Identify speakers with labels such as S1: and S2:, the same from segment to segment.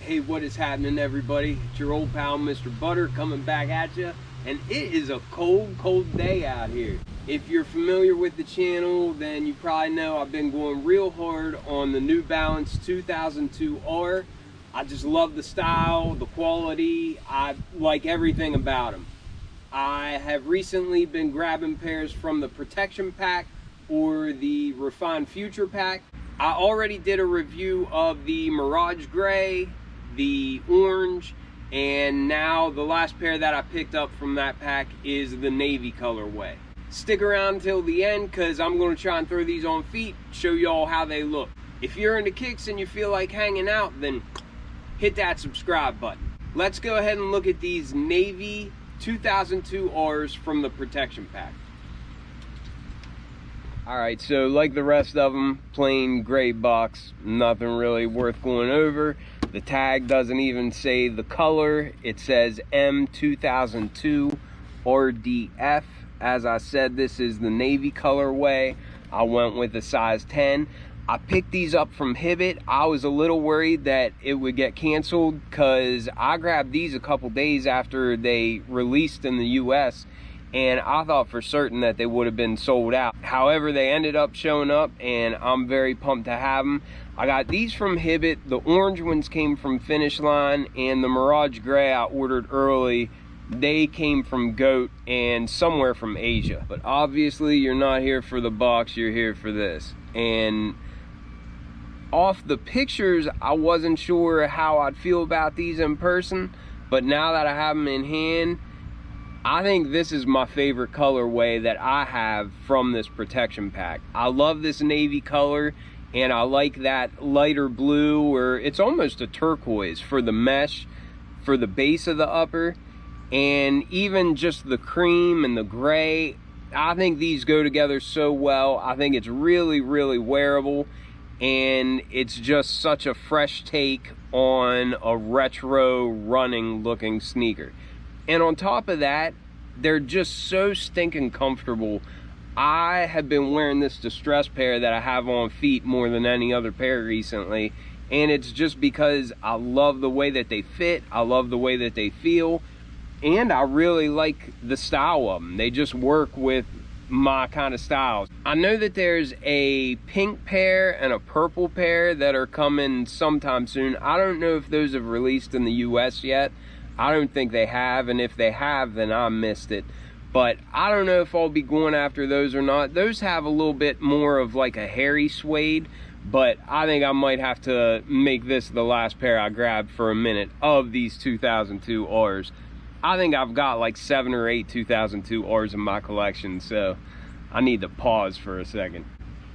S1: Hey, what is happening, everybody? It's your old pal Mr. Butter coming back at you, and it is a cold day out here. If you're familiar with the channel, then you probably know I've been going real hard on the New Balance 2002R. I just love the style, the quality. I like everything about them. I have recently been grabbing pairs from the Protection Pack or the Refined Future Pack. I already did a review of the Mirage Gray, the Orange, and now the last pair that I picked up from that pack is the Navy colorway. Stick around till the end because I'm going to try and throw these on feet, show y'all how they look. If you're into kicks and you feel like hanging out, then hit that subscribe button. Let's go ahead and look at these Navy 2002Rs from the Protection Pack. Alright, so like the rest of them, plain gray box, nothing really worth going over. The tag doesn't even say the color. It says M2002 RDF. As I said, this is the Navy colorway. I went with a size 10. I picked these up from Hibbett. I was a little worried that it would get canceled because I grabbed these a couple days after they released in the US, and I thought for certain that they would have been sold out. However, they ended up showing up, and I'm very pumped to have them. I got these from Hibbett. The orange ones came from Finish Line, and the Mirage Gray I ordered early. They came from Goat and somewhere from Asia. But obviously, you're not here for the box, you're here for this. And off the pictures, I wasn't sure how I'd feel about these in person, but now that I have them in hand, I think this is my favorite colorway that I have from this Protection Pack. I love this navy color, and I like that lighter blue, or it's almost a turquoise for the mesh, for the base of the upper, and even just the cream and the gray. I think these go together so well. I think it's really, really wearable, and it's just such a fresh take on a retro running looking sneaker. And on top of that, they're just so stinking comfortable. I have been wearing this distressed pair that I have on feet more than any other pair recently, and it's just because I love the way that they fit, I love the way that they feel, and I really like the style of them. They just work with my kind of styles. I know that there's a pink pair and a purple pair that are coming sometime soon. I don't know if those have released in the US yet. I don't think they have, and if they have, then I missed it. But I don't know if I'll be going after those or not. Those have a little bit more of like a hairy suede, but I think I might have to make this the last pair I grab for a minute of these 2002Rs. I think I've got like 7 or 8 2002Rs in my collection, so I need to pause for a second.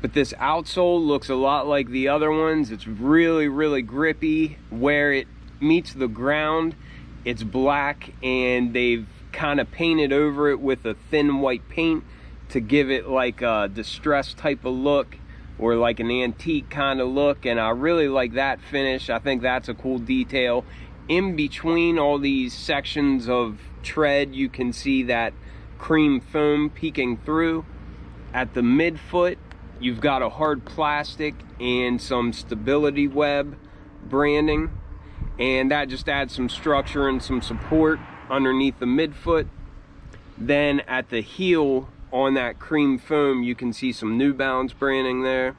S1: But this outsole looks a lot like the other ones. It's really, really grippy. Where it meets the ground, it's black, and they've kind of painted over it with a thin white paint to give it like a distressed type of look, or like an antique kind of look, and I really like that finish. I think that's a cool detail. In between all these sections of tread, you can see that cream foam peeking through. At the midfoot, you've got a hard plastic and some stability web branding, and that just adds some structure and some support underneath the midfoot. Then at the heel, on that cream foam, you can see some New Balance branding there.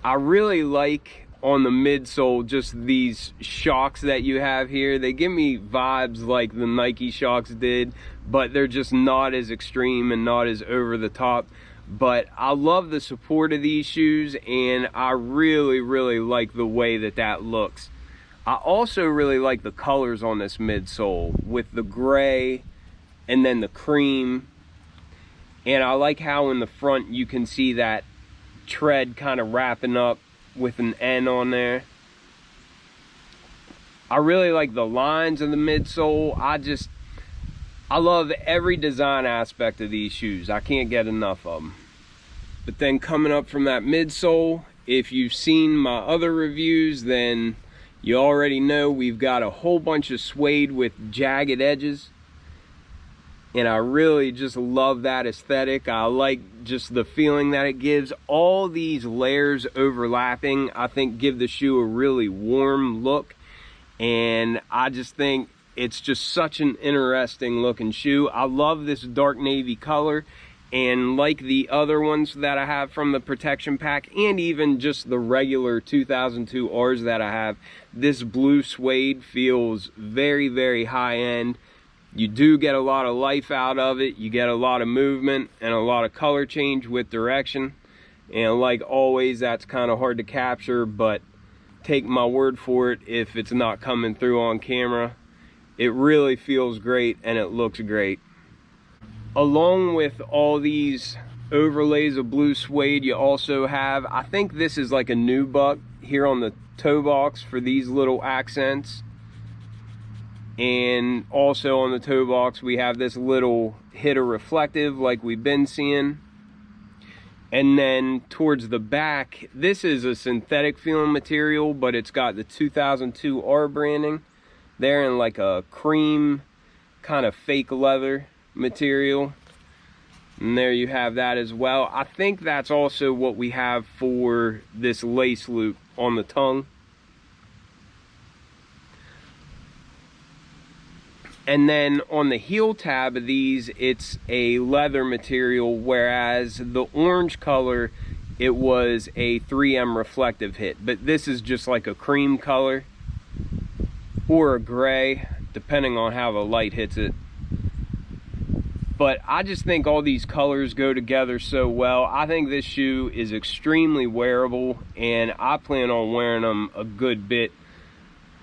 S1: I really like on the midsole just these shocks that you have here. They give me vibes like the Nike shocks did, but they're just not as extreme and not as over the top. But I love the support of these shoes, and I really, really like the way that that looks. I also really like the colors on this midsole with the gray and then the cream. And I like how in the front you can see that tread kind of wrapping up with an N on there. I really like the lines of the midsole. I love every design aspect of these shoes. I can't get enough of them. But then coming up from that midsole, if you've seen my other reviews, then you already know we've got a whole bunch of suede with jagged edges. and I really just love that aesthetic. I like just the feeling that it gives. All these layers overlapping, I think, give the shoe a really warm look, and I just think it's just such an interesting looking shoe. I love this dark navy color, and like the other ones that I have from the protection pack, and even just the regular 2002 Rs that I have, this blue suede feels very, very high end. You do get a lot of life out of it. You get a lot of movement and a lot of color change with direction. And like always, that's kind of hard to capture, but take my word for it if it's not coming through on camera. It really feels great and it looks great. Along with all these overlays of blue suede, you also have, I think this is like a nubuck here on the toe box for these little accents. And also on the toe box, we have this little hit of reflective like we've been seeing. And then towards the back, this is a synthetic feeling material, but it's got the 2002 R branding there in like a cream kind of fake leather material. And there you have that as well. I think that's also what we have for this lace loop on the tongue. And then on the heel tab of these, it's a leather material, whereas the orange color, it was a 3M reflective hit. But this is just like a cream color or a gray, depending on how the light hits it. But I just think all these colors go together so well. I think this shoe is extremely wearable, and I plan on wearing them a good bit,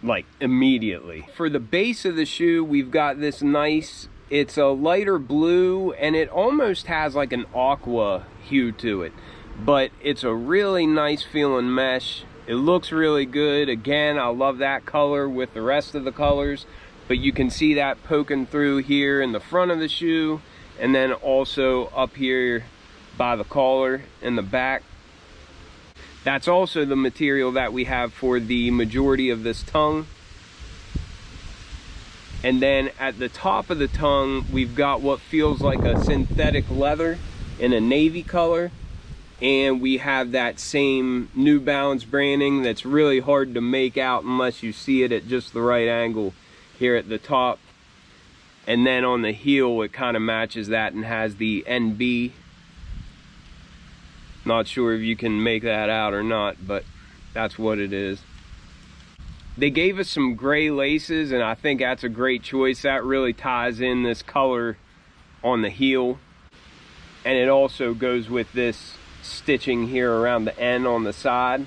S1: like immediately. For the base of the shoe, we've got this nice, it's a lighter blue, and it almost has like an aqua hue to it, but it's a really nice feeling mesh. It looks really good. Again, I love that color with the rest of the colors, but you can see that poking through here in the front of the shoe, and then also up here by the collar in the back. That's also the material that we have for the majority of this tongue. And then at the top of the tongue, we've got what feels like a synthetic leather in a navy color. And we have that same New Balance branding that's really hard to make out unless you see it at just the right angle here at the top. And then on the heel, it kind of matches that and has the NB. Not sure if you can make that out or not, but that's what it is. They gave us some gray laces, and I think that's a great choice. That really ties in this color on the heel. And it also goes with this stitching here around the end on the side.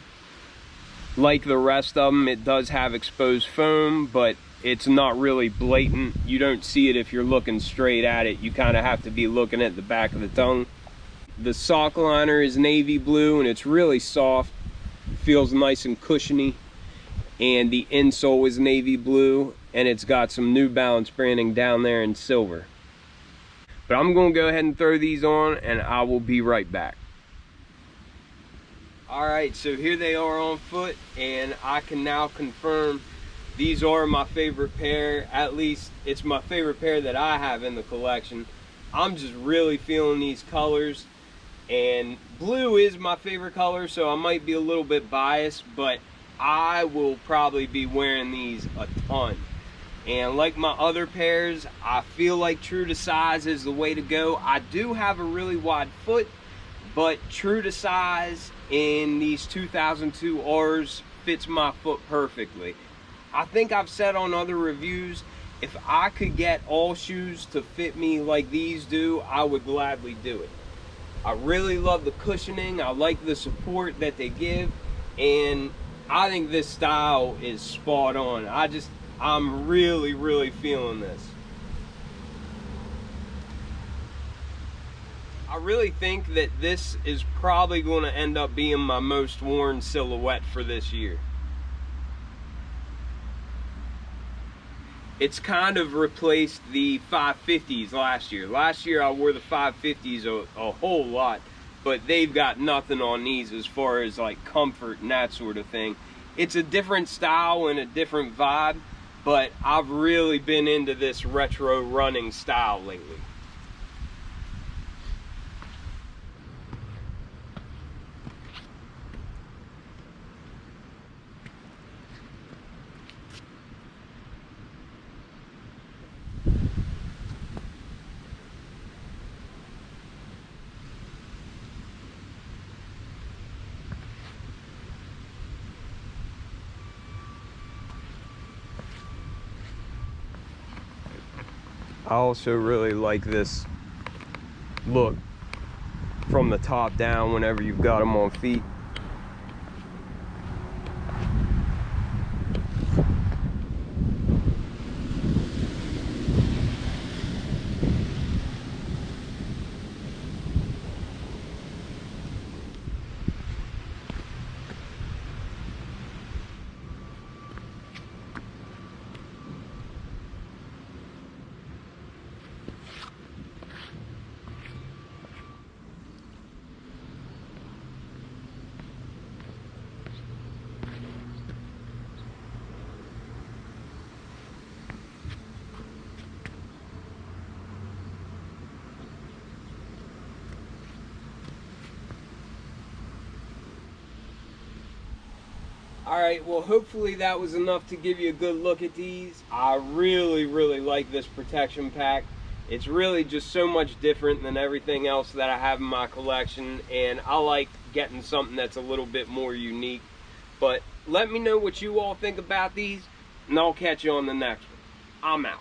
S1: Like the rest of them, it does have exposed foam, but it's not really blatant. You don't see it if you're looking straight at it. You kind of have to be looking at the back of the tongue. The sock liner is navy blue, and it's really soft. Feels nice and cushiony. And the insole is navy blue, and it's got some New Balance branding down there in silver. But I'm going to go ahead and throw these on, and I will be right back. Alright, so here they are on foot, and I can now confirm these are my favorite pair. At least it's my favorite pair that I have in the collection. I'm just really feeling these colors. And blue is my favorite color, so I might be a little bit biased, but I will probably be wearing these a ton. And like my other pairs, I feel like true to size is the way to go. I do have a really wide foot, but true to size in these 2002 Rs fits my foot perfectly. I think I've said on other reviews, if I could get all shoes to fit me like these do, I would gladly do it. I really love the cushioning. I like the support that they give, and I think this style is spot on. I'm really, really feeling this. I really think that this is probably going to end up being my most worn silhouette for this year. It's kind of replaced the 550s last year. Last year I wore the 550s a whole lot, but they've got nothing on these as far as like comfort and that sort of thing. It's a different style and a different vibe, but I've really been into this retro running style lately. I also really like this look from the top down whenever you've got them on feet. Alright, well hopefully that was enough to give you a good look at these. I really like this protection pack. It's really just so much different than everything else that I have in my collection, and I like getting something that's a little bit more unique. But let me know what you all think about these, and I'll catch you on the next one. I'm out.